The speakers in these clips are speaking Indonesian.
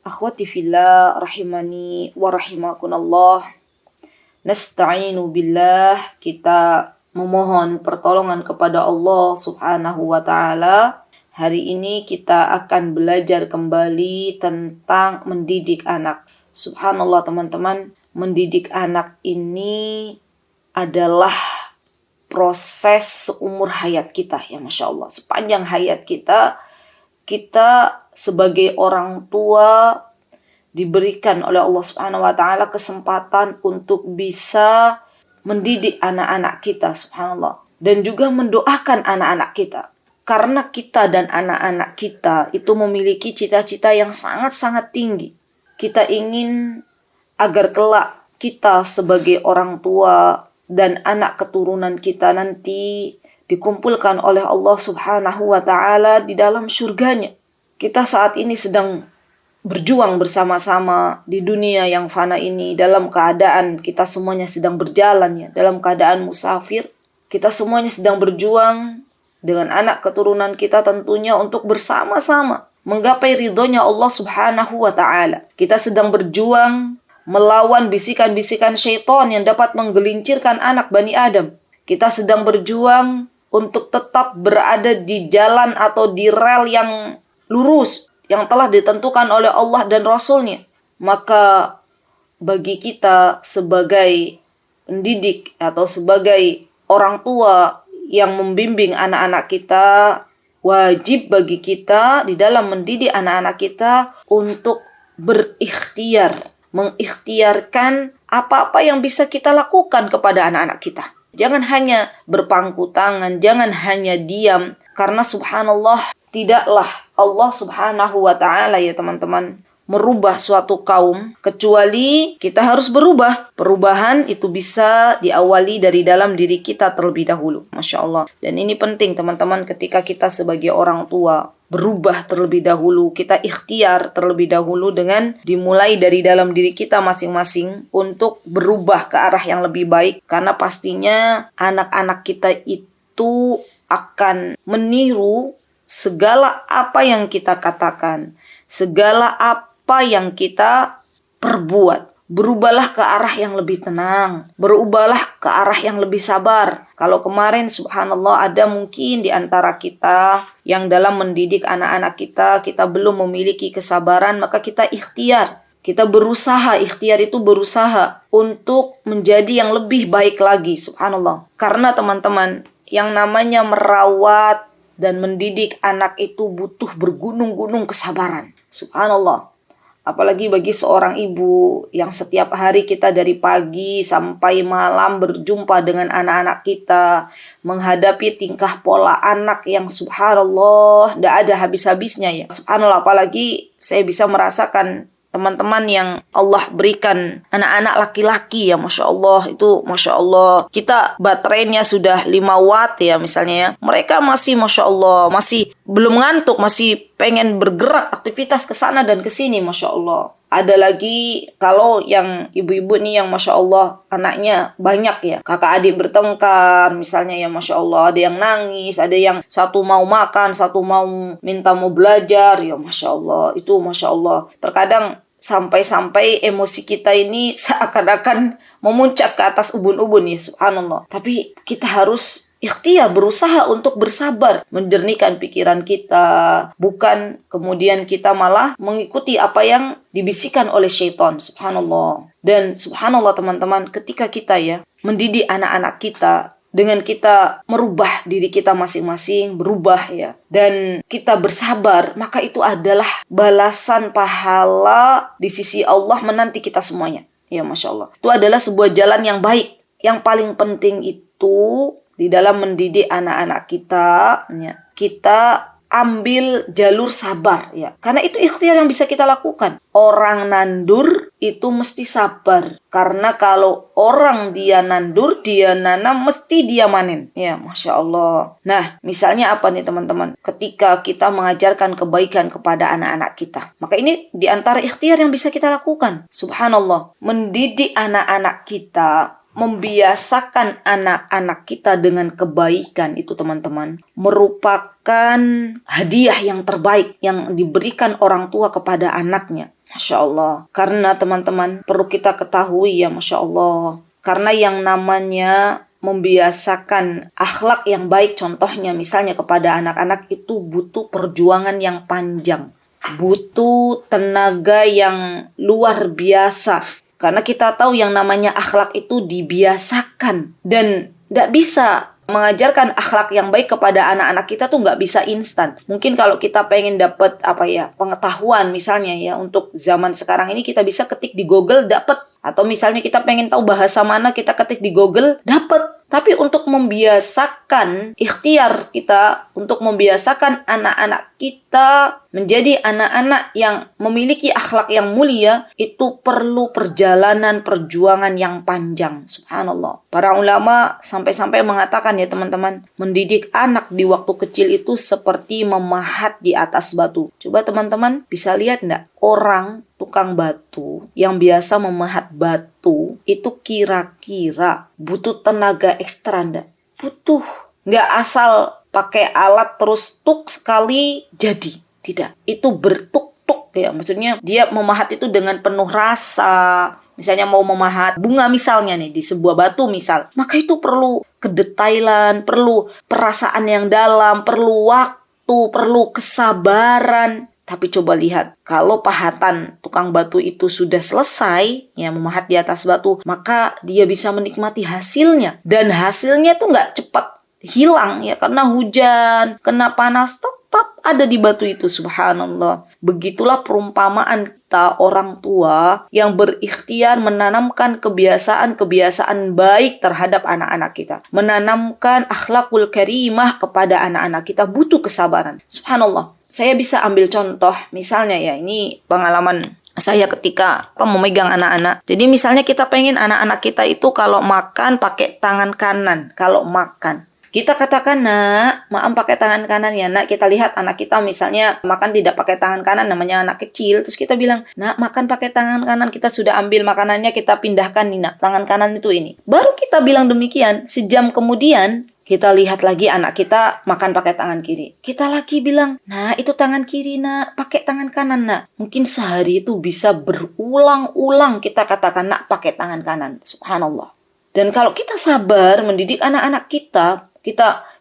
Akhwati fillah rahimani wa rahimakunallah. Nasta'inu billah, kita memohon pertolongan kepada Allah Subhanahu wa taala. Hari ini kita akan belajar kembali tentang mendidik anak. Subhanallah teman-teman, mendidik anak ini adalah proses seumur hayat kita, ya Masya Allah. Sepanjang hayat kita sebagai orang tua diberikan oleh Allah Subhanahu wa taala kesempatan untuk bisa mendidik anak-anak kita, subhanallah, dan juga mendoakan anak-anak kita. Karena kita dan anak-anak kita itu memiliki cita-cita yang sangat-sangat tinggi. Kita ingin agar kelak kita sebagai orang tua dan anak keturunan kita nanti dikumpulkan oleh Allah Subhanahu wa taala di dalam surganya. Kita saat ini sedang berjuang bersama-sama di dunia yang fana ini, dalam keadaan kita semuanya sedang berjalan, ya, dalam keadaan musafir. Kita semuanya sedang berjuang dengan anak keturunan kita tentunya untuk bersama-sama menggapai ridhonya Allah Subhanahu wa taala. Kita sedang berjuang melawan bisikan-bisikan syaitan yang dapat menggelincirkan anak Bani Adam. Kita sedang berjuang untuk tetap berada di jalan atau di rel yang lurus, yang telah ditentukan oleh Allah dan Rasul-Nya. Maka bagi kita sebagai pendidik atau sebagai orang tua yang membimbing anak-anak kita, wajib bagi kita di dalam mendidik anak-anak kita untuk berikhtiar, mengikhtiarkan apa-apa yang bisa kita lakukan kepada anak-anak kita. Jangan hanya berpangku tangan, jangan hanya diam. Karena subhanallah, tidaklah Allah Subhanahu wa ta'ala, ya teman-teman, merubah suatu kaum kecuali kita harus berubah. Perubahan itu bisa diawali dari dalam diri kita terlebih dahulu. Masya Allah. Dan ini penting teman-teman, ketika kita sebagai orang tua berubah terlebih dahulu, kita ikhtiar terlebih dahulu dengan dimulai dari dalam diri kita masing-masing untuk berubah ke arah yang lebih baik. Karena pastinya anak-anak kita itu akan meniru segala apa yang kita katakan, segala apa yang kita perbuat. Berubahlah ke arah yang lebih tenang, berubahlah ke arah yang lebih sabar. Kalau kemarin subhanallah ada mungkin di antara kita yang dalam mendidik anak-anak kita belum memiliki kesabaran, maka kita ikhtiar. Kita berusaha, ikhtiar itu berusaha untuk menjadi yang lebih baik lagi, subhanallah. Karena teman-teman, yang namanya merawat dan mendidik anak itu butuh bergunung-gunung kesabaran. Subhanallah. Apalagi bagi seorang ibu yang setiap hari kita dari pagi sampai malam berjumpa dengan anak-anak kita, menghadapi tingkah pola anak yang subhanallah tidak ada habis-habisnya, ya. Subhanallah, apalagi saya bisa merasakan teman-teman yang Allah berikan anak-anak laki-laki, ya Masya Allah, itu Masya Allah, kita baterainya sudah 5 watt ya misalnya, ya. Mereka masih Masya Allah, masih belum ngantuk, masih pengen bergerak aktivitas ke sana dan ke sini, Masya Allah. Ada lagi kalau yang ibu-ibu nih yang Masya Allah anaknya banyak, ya, kakak adik bertengkar misalnya, ya Masya Allah, ada yang nangis, ada yang satu mau makan, satu mau belajar, ya Masya Allah, itu Masya Allah. Terkadang sampai-sampai emosi kita ini seakan-akan memuncak ke atas ubun-ubun, ya subhanallah. Tapi kita harus ikhtiar, berusaha untuk bersabar, menjernihkan pikiran kita, bukan kemudian kita malah mengikuti apa yang dibisikkan oleh syaitan, subhanallah. Dan subhanallah teman-teman, ketika kita ya mendidik anak-anak kita dengan kita merubah diri kita masing-masing, berubah, ya, dan kita bersabar, maka itu adalah balasan pahala di sisi Allah menanti kita semuanya, ya Masya Allah. Itu adalah sebuah jalan yang baik. Yang paling penting itu di dalam mendidik anak-anak kita, ya, kita ambil jalur sabar, ya. Karena itu ikhtiar yang bisa kita lakukan. Orang nandur itu mesti sabar. Karena kalau orang dia nandur, dia nanam, mesti dia manen. Ya, Masya Allah. Nah, misalnya apa nih teman-teman? Ketika kita mengajarkan kebaikan kepada anak-anak kita, maka ini di antara ikhtiar yang bisa kita lakukan. Subhanallah. Mendidik anak-anak kita, membiasakan anak-anak kita dengan kebaikan itu teman-teman merupakan hadiah yang terbaik yang diberikan orang tua kepada anaknya. Masya Allah. Karena teman-teman perlu kita ketahui ya, Masya Allah. Karena yang namanya membiasakan akhlak yang baik, contohnya misalnya kepada anak-anak, itu butuh perjuangan yang panjang. Butuh tenaga yang luar biasa. Karena kita tahu yang namanya akhlak itu dibiasakan. Dan tidak bisa mengajarkan akhlak yang baik kepada anak-anak kita tuh nggak bisa instan. Mungkin kalau kita pengen dapat pengetahuan misalnya ya, untuk zaman sekarang ini kita bisa ketik di Google dapat. Atau misalnya kita pengen tahu bahasa mana, kita ketik di Google dapat. Tapi untuk membiasakan ikhtiar kita, untuk membiasakan anak-anak kita menjadi anak-anak yang memiliki akhlak yang mulia, itu perlu perjuangan yang panjang. Subhanallah. Para ulama sampai-sampai mengatakan ya teman-teman, mendidik anak di waktu kecil itu seperti memahat di atas batu. Coba teman-teman bisa lihat enggak? Orang tukang batu yang biasa memahat batu itu kira-kira butuh tenaga ekstra enggak? Butuh. Nggak asal pakai alat terus tuk sekali jadi. Tidak. Itu bertuk-tuk ya. Maksudnya dia memahat itu dengan penuh rasa. Misalnya mau memahat bunga misalnya nih di sebuah batu misal. Maka itu perlu kedetailan, perlu perasaan yang dalam, perlu waktu, perlu kesabaran. Tapi coba lihat, kalau pahatan tukang batu itu sudah selesai, ya memahat di atas batu, maka dia bisa menikmati hasilnya. Dan hasilnya itu nggak cepat hilang ya, karena hujan, kena panas, tetap ada di batu itu. Subhanallah. Begitulah perumpamaan kita orang tua yang berikhtiar menanamkan kebiasaan-kebiasaan baik terhadap anak-anak kita. Menanamkan akhlakul karimah kepada anak-anak kita butuh kesabaran. Subhanallah. Saya bisa ambil contoh, misalnya ya, ini pengalaman saya ketika memegang anak-anak. Jadi misalnya kita pengen anak-anak kita itu kalau makan pakai tangan kanan, kalau makan. Kita katakan, nak, maaf pakai tangan kanan ya, nak. Kita lihat anak kita misalnya makan tidak pakai tangan kanan, namanya anak kecil. Terus kita bilang, nak, makan pakai tangan kanan. Kita sudah ambil makanannya, kita pindahkan nih, nak. Tangan kanan itu ini. Baru kita bilang demikian, sejam kemudian, kita lihat lagi anak kita makan pakai tangan kiri. Kita lagi bilang, nah itu tangan kiri nak, pakai tangan kanan nak. Mungkin sehari itu bisa berulang-ulang kita katakan nak pakai tangan kanan. Subhanallah. Dan kalau kita sabar mendidik anak-anak kita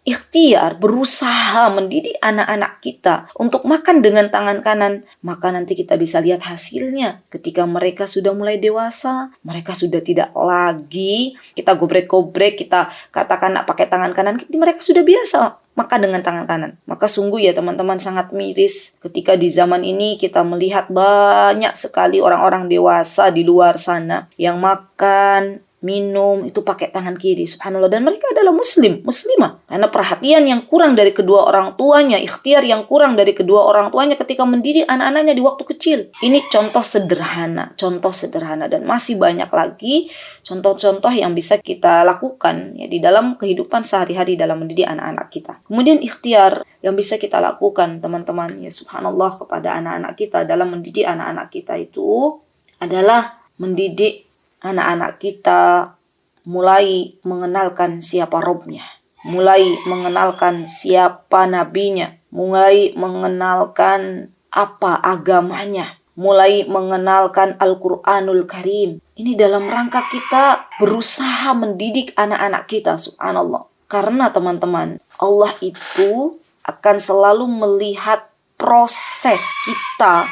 ikhtiar, berusaha mendidik anak-anak kita untuk makan dengan tangan kanan, maka nanti kita bisa lihat hasilnya. Ketika mereka sudah mulai dewasa, mereka sudah tidak lagi kita gobrek-gobrek, kita katakan nak pakai tangan kanan, mereka sudah biasa makan dengan tangan kanan. Maka sungguh ya teman-teman, sangat miris ketika di zaman ini kita melihat banyak sekali orang-orang dewasa di luar sana yang makan, minum itu pakai tangan kiri. Subhanallah. Dan mereka adalah muslimah. Karena perhatian yang kurang dari kedua orang tuanya, ikhtiar yang kurang dari kedua orang tuanya ketika mendidik anak-anaknya di waktu kecil. Ini contoh sederhana dan masih banyak lagi contoh-contoh yang bisa kita lakukan ya di dalam kehidupan sehari-hari dalam mendidik anak-anak kita. Kemudian ikhtiar yang bisa kita lakukan teman-teman ya, subhanallah, kepada anak-anak kita dalam mendidik anak-anak kita itu adalah mendidik anak-anak kita mulai mengenalkan siapa Robnya, mulai mengenalkan siapa nabinya, mulai mengenalkan apa agamanya, mulai mengenalkan Al-Quranul Karim. Ini dalam rangka kita berusaha mendidik anak-anak kita, subhanallah. Karena teman-teman, Allah itu akan selalu melihat proses kita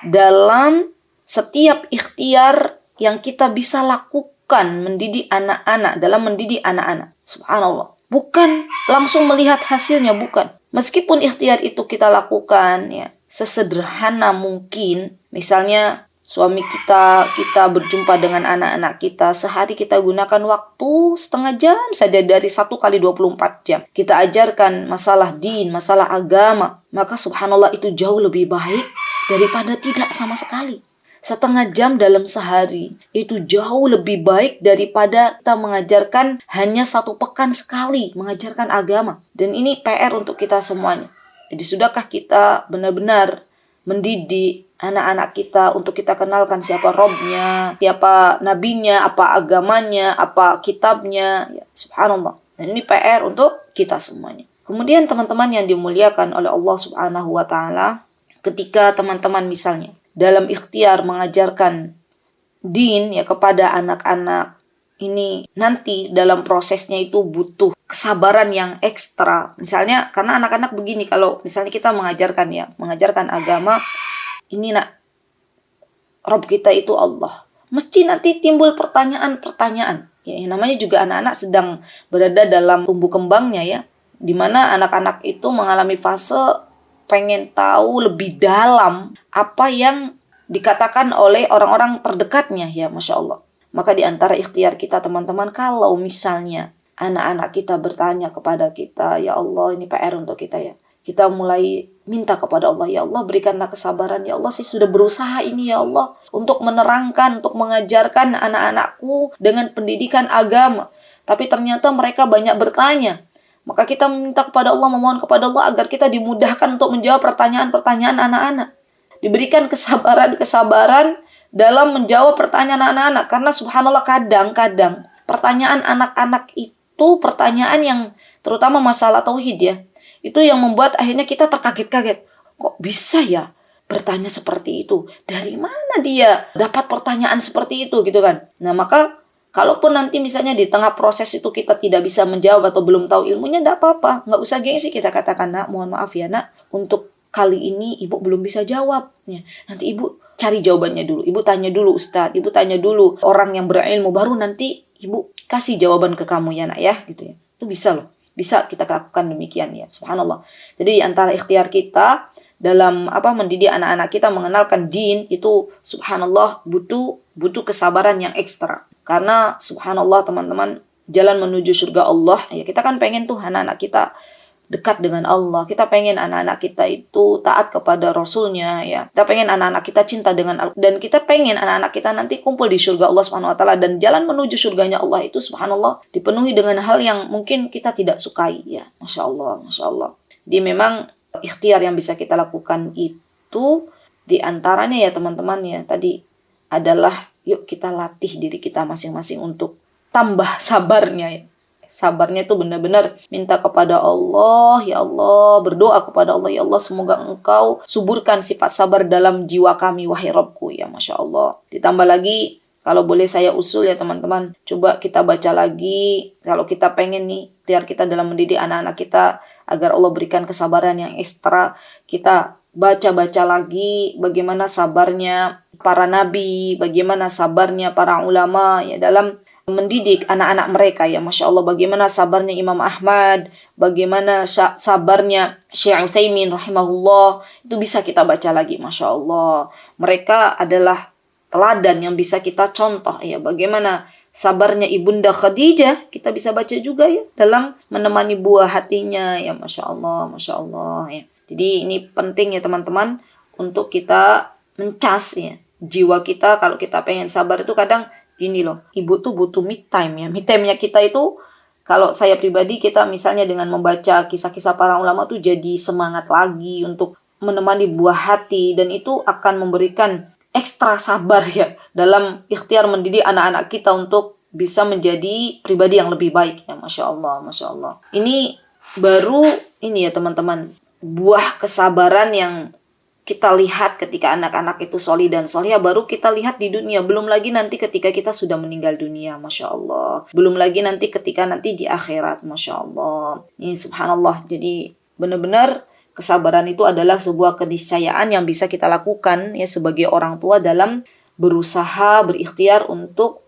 dalam setiap ikhtiar yang kita bisa lakukan mendidik anak-anak, dalam mendidik anak-anak. Subhanallah. Bukan langsung melihat hasilnya, bukan. Meskipun ikhtiar itu kita lakukan ya sesederhana mungkin, misalnya suami kita berjumpa dengan anak-anak kita, sehari kita gunakan waktu setengah jam saja dari 1 kali 24 jam. Kita ajarkan masalah din, masalah agama, maka subhanallah itu jauh lebih baik daripada tidak sama sekali. Setengah jam dalam sehari itu jauh lebih baik daripada kita mengajarkan hanya 1 pekan sekali mengajarkan agama. Dan ini PR untuk kita semuanya. Jadi sudahkah kita benar-benar mendidik anak-anak kita untuk kita kenalkan siapa Robnya, siapa nabinya, apa agamanya, apa kitabnya, ya, subhanallah. Dan ini PR untuk kita semuanya. Kemudian teman-teman yang dimuliakan oleh Allah Subhanahu wa Ta'ala, ketika teman-teman misalnya dalam ikhtiar mengajarkan din ya kepada anak-anak ini nanti dalam prosesnya itu butuh kesabaran yang ekstra. Misalnya karena anak-anak begini, kalau misalnya kita mengajarkan agama, ini nak, Rabb kita itu Allah. Mesti nanti timbul pertanyaan-pertanyaan. Ya, namanya juga anak-anak sedang berada dalam tumbuh kembangnya ya. Di mana anak-anak itu mengalami fase pengen tahu lebih dalam apa yang dikatakan oleh orang-orang terdekatnya ya, Masya Allah. Maka di antara ikhtiar kita teman-teman, kalau misalnya anak-anak kita bertanya kepada kita, ya Allah ini PR untuk kita ya. Kita mulai minta kepada Allah, ya Allah berikanlah kesabaran, ya Allah saya sudah berusaha ini ya Allah untuk menerangkan, untuk mengajarkan anak-anakku dengan pendidikan agama. Tapi ternyata mereka banyak bertanya. Maka kita minta kepada Allah, memohon kepada Allah agar kita dimudahkan untuk menjawab pertanyaan-pertanyaan anak-anak. Diberikan kesabaran dalam menjawab pertanyaan anak-anak. Karena subhanallah kadang-kadang pertanyaan anak-anak itu pertanyaan yang terutama masalah tauhid ya. Itu yang membuat akhirnya kita terkaget-kaget. Kok bisa ya bertanya seperti itu? Dari mana dia dapat pertanyaan seperti itu gitu kan? Nah maka kalaupun nanti misalnya di tengah proses itu kita tidak bisa menjawab atau belum tahu ilmunya, tidak apa-apa. Nggak usah gengsi, kita katakan, nak mohon maaf ya nak, untuk kali ini ibu belum bisa jawab. Ya, nanti ibu cari jawabannya dulu. Ibu tanya dulu Ustadz, ibu tanya dulu orang yang berilmu, baru nanti ibu kasih jawaban ke kamu ya nak ya. Gitu ya. Itu bisa loh. Bisa kita lakukan demikian ya, subhanallah. Jadi di antara ikhtiar kita dalam mendidik anak-anak kita mengenalkan din itu subhanallah butuh kesabaran yang ekstra. Karena subhanallah teman-teman, jalan menuju surga Allah ya, kita kan pengen tuh anak-anak kita dekat dengan Allah. Kita pengen anak-anak kita itu taat kepada Rasulnya ya. Kita pengen anak-anak kita cinta dengan Allah. Dan kita pengen anak-anak kita nanti kumpul di surga Allah Subhanahu wa taala, dan jalan menuju surganya Allah itu subhanallah dipenuhi dengan hal yang mungkin kita tidak sukai ya. Masya Allah, Masya Allah. Jadi memang ikhtiar yang bisa kita lakukan itu di antaranya ya teman-teman ya, tadi adalah yuk kita latih diri kita masing-masing untuk tambah sabarnya ya. Sabarnya itu benar-benar minta kepada Allah, ya Allah, berdoa kepada Allah, ya Allah semoga Engkau suburkan sifat sabar dalam jiwa kami, wahai Rabbku, ya Masya Allah. Ditambah lagi, kalau boleh saya usul ya teman-teman, coba kita baca lagi, kalau kita pengen nih, ikhtiar kita dalam mendidik anak-anak kita, agar Allah berikan kesabaran yang ekstra, kita baca-baca lagi bagaimana sabarnya para nabi, bagaimana sabarnya para ulama ya dalam mendidik anak-anak mereka ya, Masya Allah. Bagaimana sabarnya Imam Ahmad, bagaimana sabarnya Syekh Utsaimin rahimahullah, itu bisa kita baca lagi, Masya Allah. Mereka adalah teladan yang bisa kita contoh ya. Bagaimana sabarnya Ibunda Khadijah, kita bisa baca juga ya dalam menemani buah hatinya ya, Masya Allah, Masya Allah ya. Jadi ini penting ya teman-teman untuk kita mencas ya jiwa kita. Kalau kita pengen sabar itu kadang gini loh, ibu tuh butuh me time ya. Me time-nya kita itu, kalau saya pribadi, kita misalnya dengan membaca kisah-kisah para ulama tuh jadi semangat lagi untuk menemani buah hati, dan itu akan memberikan ekstra sabar ya dalam ikhtiar mendidik anak-anak kita untuk bisa menjadi pribadi yang lebih baik ya, Masya Allah, Masya Allah. Ini baru ini ya teman-teman, buah kesabaran yang kita lihat ketika anak-anak itu solih dan solihah, baru kita lihat di dunia. Belum lagi nanti ketika kita sudah meninggal dunia, Masya Allah. Belum lagi nanti ketika nanti di akhirat, Masya Allah. Ini subhanallah. Jadi benar-benar kesabaran itu adalah sebuah keniscayaan yang bisa kita lakukan ya sebagai orang tua dalam berusaha, berikhtiar untuk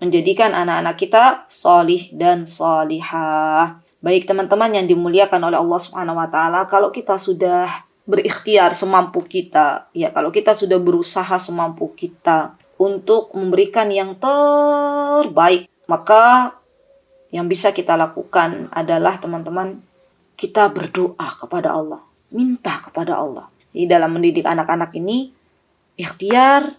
menjadikan anak-anak kita solih dan solihah. Baik teman-teman yang dimuliakan oleh Allah Subhanahu wa taala, kalau kita sudah berikhtiar semampu kita, ya kalau kita sudah berusaha semampu kita untuk memberikan yang terbaik, maka yang bisa kita lakukan adalah teman-teman, kita berdoa kepada Allah, minta kepada Allah. Di dalam mendidik anak-anak ini, ikhtiar,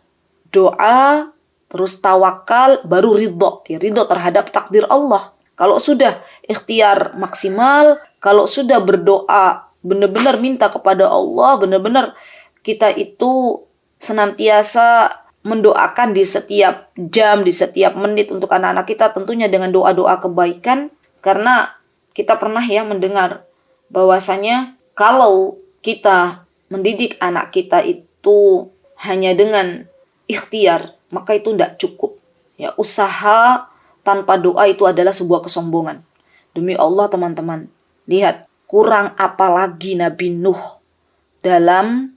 doa, terus tawakal, baru ridho, ya, ridho terhadap takdir Allah. Kalau sudah ikhtiar maksimal, kalau sudah berdoa benar-benar minta kepada Allah, benar-benar kita itu senantiasa mendoakan di setiap jam, di setiap menit untuk anak-anak kita, tentunya dengan doa-doa kebaikan. Karena kita pernah ya mendengar bahwasanya kalau kita mendidik anak kita itu hanya dengan ikhtiar, maka itu tidak cukup. Ya, usaha tanpa doa itu adalah sebuah kesombongan. Demi Allah teman-teman, lihat kurang apalagi Nabi Nuh dalam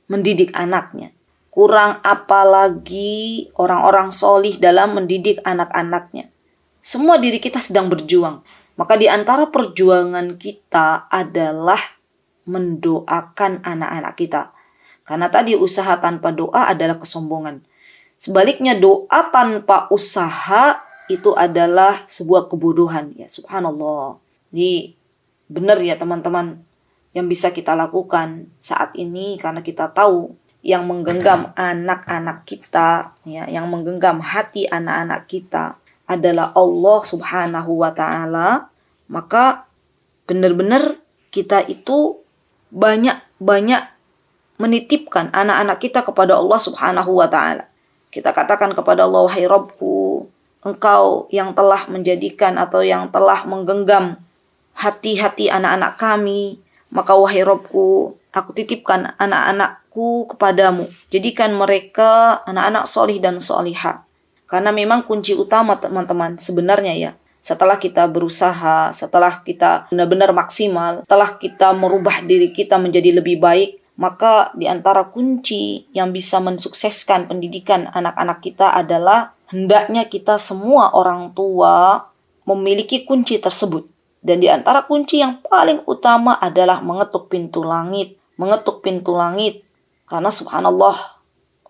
mendidik anaknya. Kurang apalagi orang-orang solih dalam mendidik anak-anaknya. Semua diri kita sedang berjuang. Maka di antara perjuangan kita adalah mendoakan anak-anak kita. Karena tadi usaha tanpa doa adalah kesombongan. Sebaliknya doa tanpa usaha itu adalah sebuah kebodohan. Ya subhanallah. Jadi benar ya teman-teman yang bisa kita lakukan saat ini, karena kita tahu yang menggenggam anak-anak kita, ya, yang menggenggam hati anak-anak kita adalah Allah Subhanahu wa Ta'ala. Maka benar-benar kita itu banyak menitipkan anak-anak kita kepada Allah Subhanahu wa Ta'ala. Kita katakan kepada Allah, wahai Rabbku, Engkau yang telah menjadikan atau yang telah menggenggam hati-hati anak-anak kami, maka wahai Rabbku, aku titipkan anak-anakku kepadamu. Jadikan mereka anak-anak solih dan solihah. Karena memang kunci utama teman-teman sebenarnya ya, setelah kita berusaha, setelah kita benar-benar maksimal, setelah kita merubah diri kita menjadi lebih baik, maka di antara kunci yang bisa mensukseskan pendidikan anak-anak kita adalah hendaknya kita semua orang tua memiliki kunci tersebut. Dan di antara kunci yang paling utama adalah mengetuk pintu langit. Mengetuk pintu langit. Karena subhanallah,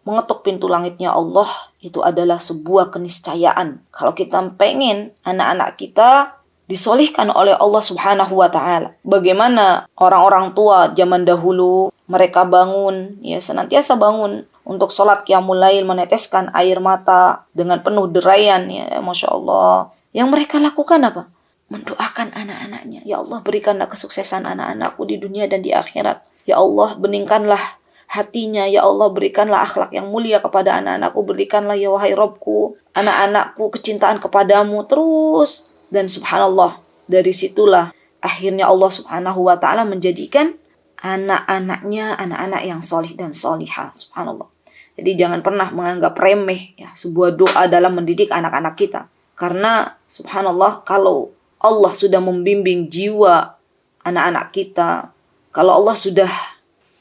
mengetuk pintu langitnya Allah itu adalah sebuah keniscayaan. Kalau kita pengen anak-anak kita disolihkan oleh Allah Subhanahu wa Ta'ala. Bagaimana orang-orang tua zaman dahulu, mereka bangun, ya senantiasa bangun untuk sholat qiyamul lail, meneteskan air mata dengan penuh deraian, ya Masya Allah. Yang mereka lakukan apa? Mendoakan anak-anaknya. Ya Allah, berikanlah kesuksesan anak-anakku di dunia dan di akhirat. Ya Allah, beningkanlah hatinya. Ya Allah, berikanlah akhlak yang mulia kepada anak-anakku. Berikanlah ya wahai Rabbku, anak-anakku kecintaan kepadamu terus. Dan subhanallah, dari situlah akhirnya Allah Subhanahu wa Ta'ala menjadikan anak-anaknya anak-anak yang solih dan solihah. Subhanallah. Jadi jangan pernah menganggap remeh ya sebuah doa dalam mendidik anak-anak kita. Karena subhanallah, kalau Allah sudah membimbing jiwa anak-anak kita, kalau Allah sudah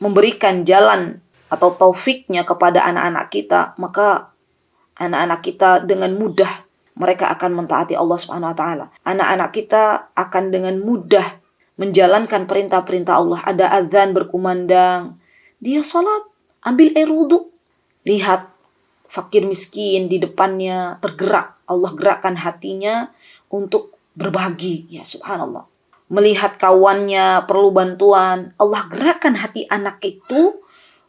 memberikan jalan atau taufiknya kepada anak-anak kita, maka anak-anak kita dengan mudah mereka akan mentaati Allah Subhanahu wa Ta'ala. Anak-anak kita akan dengan mudah menjalankan perintah-perintah Allah. Ada azan berkumandang, dia salat, ambil air wudu. Lihat fakir miskin di depannya tergerak, Allah gerakkan hatinya untuk berbagi, ya subhanallah. Melihat kawannya perlu bantuan, Allah gerakkan hati anak itu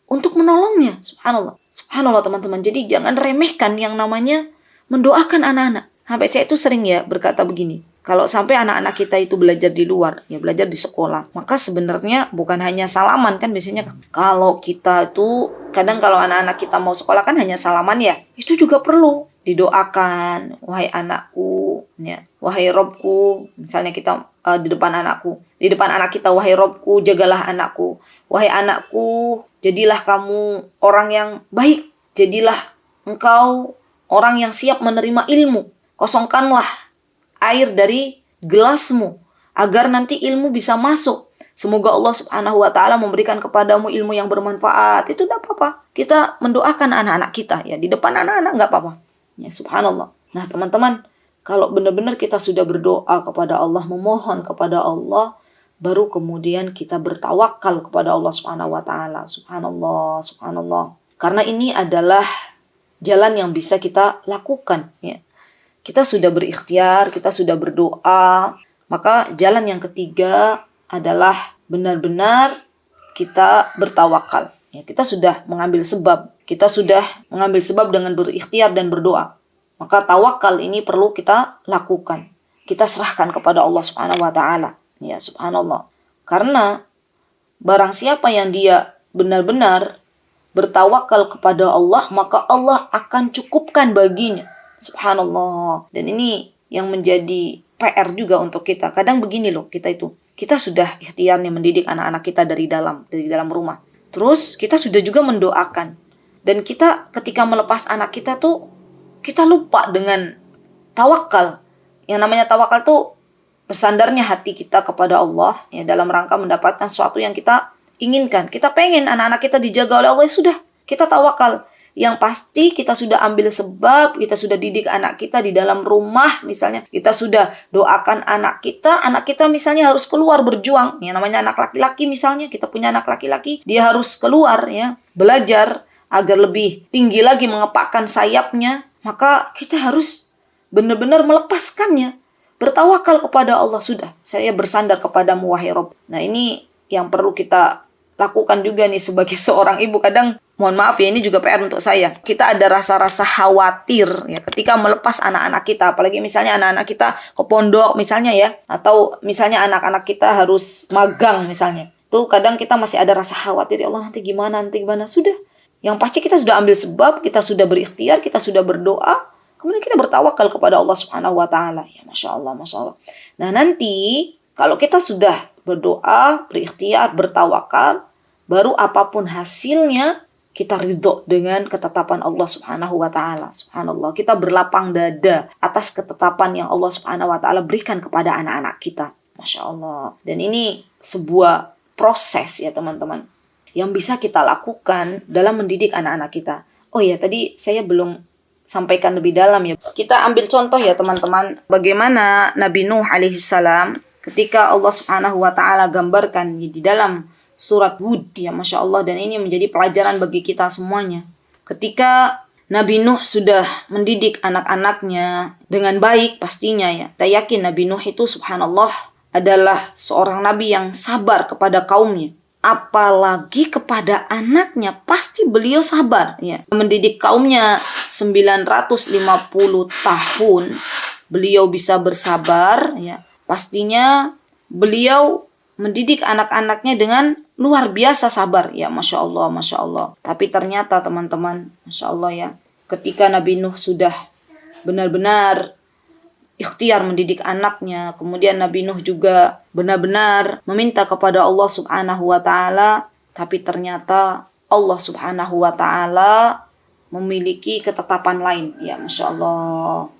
untuk menolongnya, subhanallah. Subhanallah teman-teman. Jadi jangan remehkan yang namanya mendoakan anak-anak. Sampai saya itu sering ya berkata begini, kalau sampai anak-anak kita itu belajar di luar, ya belajar di sekolah, maka sebenarnya bukan hanya salaman kan biasanya. Kalau kita itu, kadang kalau anak-anak kita mau sekolah kan hanya salaman ya, itu juga perlu didoakan, wahai anakku, ya, wahai Robku, misalnya kita di depan anakku, di depan anak kita, wahai Robku, jagalah anakku, wahai anakku, jadilah kamu orang yang baik, jadilah engkau orang yang siap menerima ilmu, kosongkanlah air dari gelasmu agar nanti ilmu bisa masuk. Semoga Allah Subhanahu wa Ta'ala memberikan kepadamu ilmu yang bermanfaat. Itu tidak apa-apa. Kita mendoakan anak-anak kita ya di depan anak-anak, nggak apa-apa. Ya subhanallah. Nah teman-teman, kalau benar-benar kita sudah berdoa kepada Allah, memohon kepada Allah, baru kemudian kita bertawakal kepada Allah Subhanahu wa Ta'ala. Subhanallah, subhanallah. Karena ini adalah jalan yang bisa kita lakukan ya. Kita sudah berikhtiar, kita sudah berdoa, maka jalan yang ketiga adalah benar-benar kita bertawakal. Ya, kita sudah mengambil sebab, dengan berikhtiar dan berdoa. Maka tawakal ini perlu kita lakukan. Kita serahkan kepada Allah Subhanahu wa Ta'ala. Ya, subhanallah. Karena barang siapa yang dia benar-benar bertawakal kepada Allah, maka Allah akan cukupkan baginya. Subhanallah. Dan ini yang menjadi PR juga untuk kita. Kadang begini loh, kita sudah ikhtiarnya mendidik anak-anak kita dari dalam rumah. Terus kita sudah juga mendoakan. Dan kita ketika melepas anak kita tuh, kita lupa dengan tawakal. Yang namanya tawakal tuh bersandarnya hati kita kepada Allah ya, dalam rangka mendapatkan sesuatu yang kita inginkan. Kita pengen anak-anak kita dijaga oleh Allah, ya sudah, kita tawakal. Yang pasti kita sudah ambil sebab, kita sudah didik anak kita di dalam rumah misalnya. Kita sudah doakan anak kita misalnya harus keluar berjuang. Yang namanya anak laki-laki misalnya, kita punya anak laki-laki, dia harus keluar ya, belajar agar lebih tinggi lagi mengepakkan sayapnya. Maka kita harus benar-benar melepaskannya. Bertawakal kepada Allah, sudah, saya bersandar kepadamu wahai Rabb. Nah ini yang perlu kita lakukan juga nih sebagai seorang ibu. Kadang, mohon maaf ya, ini juga PR untuk saya. Kita ada rasa-rasa khawatir ya ketika melepas anak-anak kita. Apalagi misalnya anak-anak kita ke pondok misalnya ya. Atau misalnya anak-anak kita harus magang misalnya. Tuh kadang kita masih ada rasa khawatir, ya Allah nanti gimana. Sudah, yang pasti kita sudah ambil sebab, kita sudah berikhtiar, kita sudah berdoa. Kemudian kita bertawakal kepada Allah Subhanahu wa Ta'ala. Ya, Masya Allah, Masya Allah. Nah, nanti kalau kita sudah berdoa, berikhtiar, bertawakal, baru apapun hasilnya, kita ridho dengan ketetapan Allah Subhanahu wa Ta'ala. Subhanallah, kita berlapang dada atas ketetapan yang Allah Subhanahu wa Ta'ala berikan kepada anak-anak kita. Masya Allah. Dan ini sebuah proses ya teman-teman, yang bisa kita lakukan dalam mendidik anak-anak kita. Oh ya, tadi saya belum sampaikan lebih dalam ya. Kita ambil contoh ya teman-teman, bagaimana Nabi Nuh alaihissalam ketika Allah Subhanahu wa Ta'ala gambarkan di dalam surat Hud ya, Masya Allah. Dan ini menjadi pelajaran bagi kita semuanya. Ketika Nabi Nuh sudah mendidik anak-anaknya dengan baik pastinya ya, kita yakin Nabi Nuh itu subhanallah adalah seorang nabi yang sabar kepada kaumnya. Apalagi kepada anaknya, pasti beliau sabar ya. Mendidik kaumnya 950 tahun, beliau bisa bersabar ya. Pastinya beliau mendidik anak-anaknya dengan luar biasa sabar ya, Masya Allah, Masya Allah. Tapi ternyata teman-teman, Masya Allah ya, ketika Nabi Nuh sudah benar-benar ikhtiar mendidik anaknya, kemudian Nabi Nuh juga benar-benar meminta kepada Allah Subhanahu wa Ta'ala, tapi ternyata Allah Subhanahu wa Ta'ala memiliki ketetapan lain ya, Masya Allah.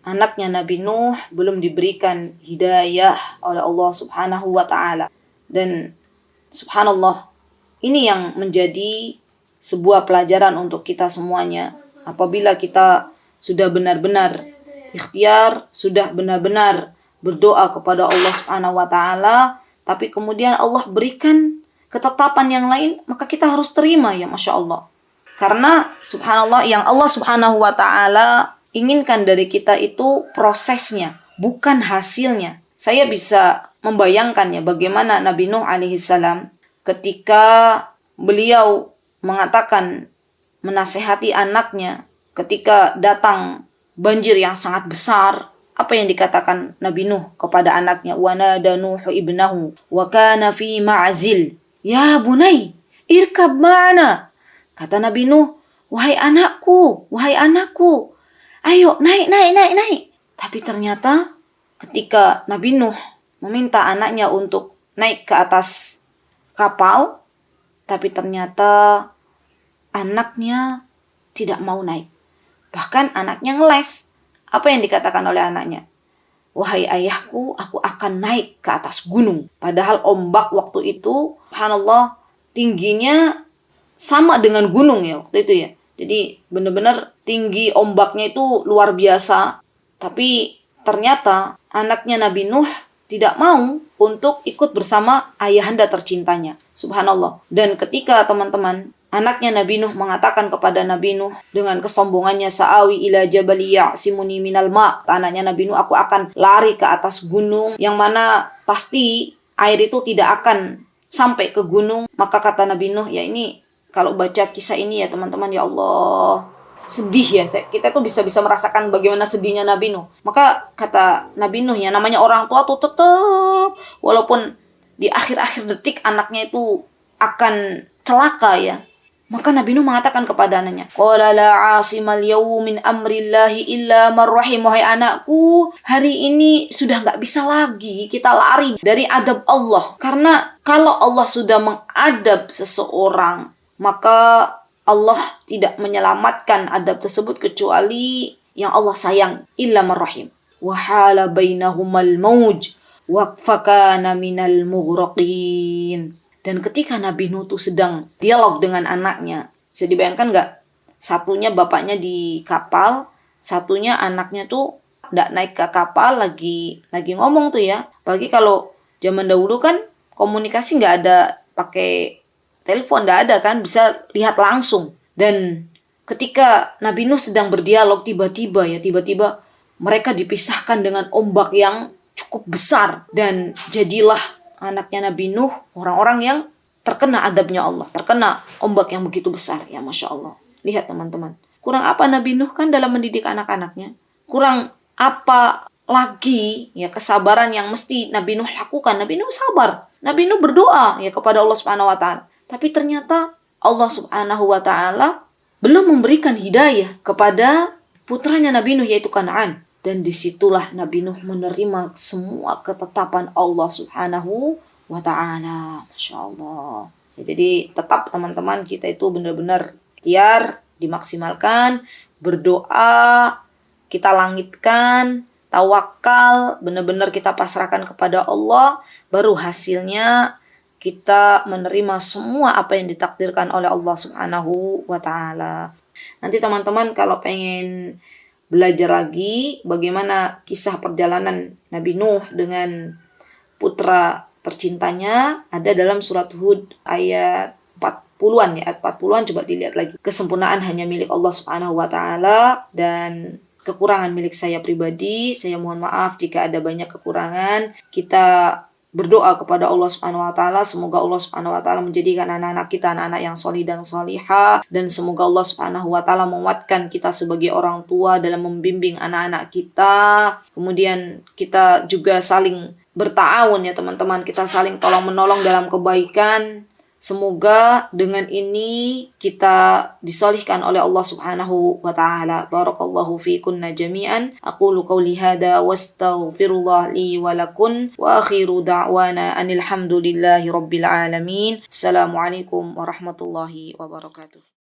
Anaknya Nabi Nuh belum diberikan hidayah oleh Allah Subhanahu wa Ta'ala. Dan subhanallah, ini yang menjadi sebuah pelajaran untuk kita semuanya. Apabila kita sudah benar-benar ikhtiar, sudah benar-benar berdoa kepada Allah Subhanahu wa Ta'ala, tapi kemudian Allah berikan ketetapan yang lain, maka kita harus terima ya, Masya Allah. Karena subhanallah, yang Allah Subhanahu wa Ta'ala inginkan dari kita itu prosesnya, bukan hasilnya. Saya bisa membayangkan ya bagaimana Nabi Nuh alaihissalam ketika beliau mengatakan, menasehati anaknya ketika datang banjir yang sangat besar. Apa yang dikatakan Nabi Nuh kepada anaknya? Wa nada Nuhu ibnahu wa kana fi ma'zil. Ya bunai, irkab ma'ana. Kata Nabi Nuh, wahai anakku, ayo naik. Tapi ternyata ketika Nabi Nuh meminta anaknya untuk naik ke atas kapal, tapi ternyata anaknya tidak mau naik. Bahkan anaknya ngeles. Apa yang dikatakan oleh anaknya? Wahai ayahku, aku akan naik ke atas gunung. Padahal ombak waktu itu, subhanallah, tingginya sama dengan gunung ya waktu itu ya. Jadi benar-benar tinggi ombaknya itu luar biasa. Tapi ternyata anaknya Nabi Nuh tidak mau untuk ikut bersama ayahanda tercintanya. Subhanallah. Dan ketika teman-teman, anaknya Nabi Nuh mengatakan kepada Nabi Nuh dengan kesombongannya, sa'awi ila jabali ya'simuni minal ma'. Anaknya Nabi Nuh, aku akan lari ke atas gunung yang mana pasti air itu tidak akan sampai ke gunung. Maka kata Nabi Nuh, ya ini kalau baca kisah ini ya teman-teman, ya Allah, sedih ya. Kita tuh bisa merasakan bagaimana sedihnya Nabi Nuh. Maka kata Nabi Nuh, ya namanya orang tua tuh tetap walaupun di akhir-akhir detik anaknya itu akan celaka ya, maka Nabi Nuh mengatakan kepada anaknya, qala la 'asimal yawma min amrillahi illa man rahim. Wahai anakku, hari ini sudah enggak bisa lagi kita lari dari adab Allah. Karena kalau Allah sudah mengadab seseorang, maka Allah tidak menyelamatkan adab tersebut kecuali yang Allah sayang, illa marrahim. Wa hala bainahumal mauj wa fakana minal mughraqin. Dan ketika Nabi Nuh tuh sedang dialog dengan anaknya, bisa dibayangkan nggak? Satunya bapaknya di kapal, satunya anaknya tuh nggak naik ke kapal, lagi ngomong tuh ya. Apalagi kalau zaman dahulu kan komunikasi nggak ada pakai telepon, nggak ada kan, bisa lihat langsung. Dan ketika Nabi Nuh sedang berdialog, tiba-tiba mereka dipisahkan dengan ombak yang cukup besar. Dan jadilah anaknya Nabi Nuh orang-orang yang terkena adabnya Allah, terkena ombak yang begitu besar. Ya Masya Allah. Lihat teman-teman, kurang apa Nabi Nuh kan dalam mendidik anak-anaknya? Kurang apa lagi ya kesabaran yang mesti Nabi Nuh lakukan? Nabi Nuh sabar. Nabi Nuh berdoa ya kepada Allah Subhanahu wa taala. Tapi ternyata Allah Subhanahu wa taala belum memberikan hidayah kepada putranya Nabi Nuh, yaitu Kan'an. Dan disitulah Nabi Nuh menerima semua ketetapan Allah Subhanahu wa ta'ala. Masya Allah. Ya, jadi tetap teman-teman kita itu benar-benar ikhtiar, dimaksimalkan, berdoa, kita langitkan, tawakal, benar-benar kita pasrahkan kepada Allah, baru hasilnya kita menerima semua apa yang ditakdirkan oleh Allah Subhanahu wa ta'ala. Nanti teman-teman kalau pengen belajar lagi bagaimana kisah perjalanan Nabi Nuh dengan putra tercintanya, ada dalam surat Hud ayat 40-an ya, ayat 40-an, coba dilihat lagi. Kesempurnaan hanya milik Allah Subhanahu wa taala dan kekurangan milik saya pribadi. Saya mohon maaf jika ada banyak kekurangan. Kita berdoa kepada Allah Subhanahu wa taala, semoga Allah Subhanahu wa taala menjadikan anak-anak kita anak-anak yang solih dan solihah, dan semoga Allah Subhanahu wa taala menguatkan kita sebagai orang tua dalam membimbing anak-anak kita. Kemudian kita juga saling berta'awun ya teman-teman, kita saling tolong menolong dalam kebaikan. Semoga dengan ini kita disolihkan oleh Allah Subhanahu wa ta'ala. Barakallahu fikunna jami'an. Aqulu qawli hadha wastaghfirullah li wa lakum. Wa akhiru da'wana anil hamdulillahi rabbil alamin. Assalamualaikum warahmatullahi wabarakatuh.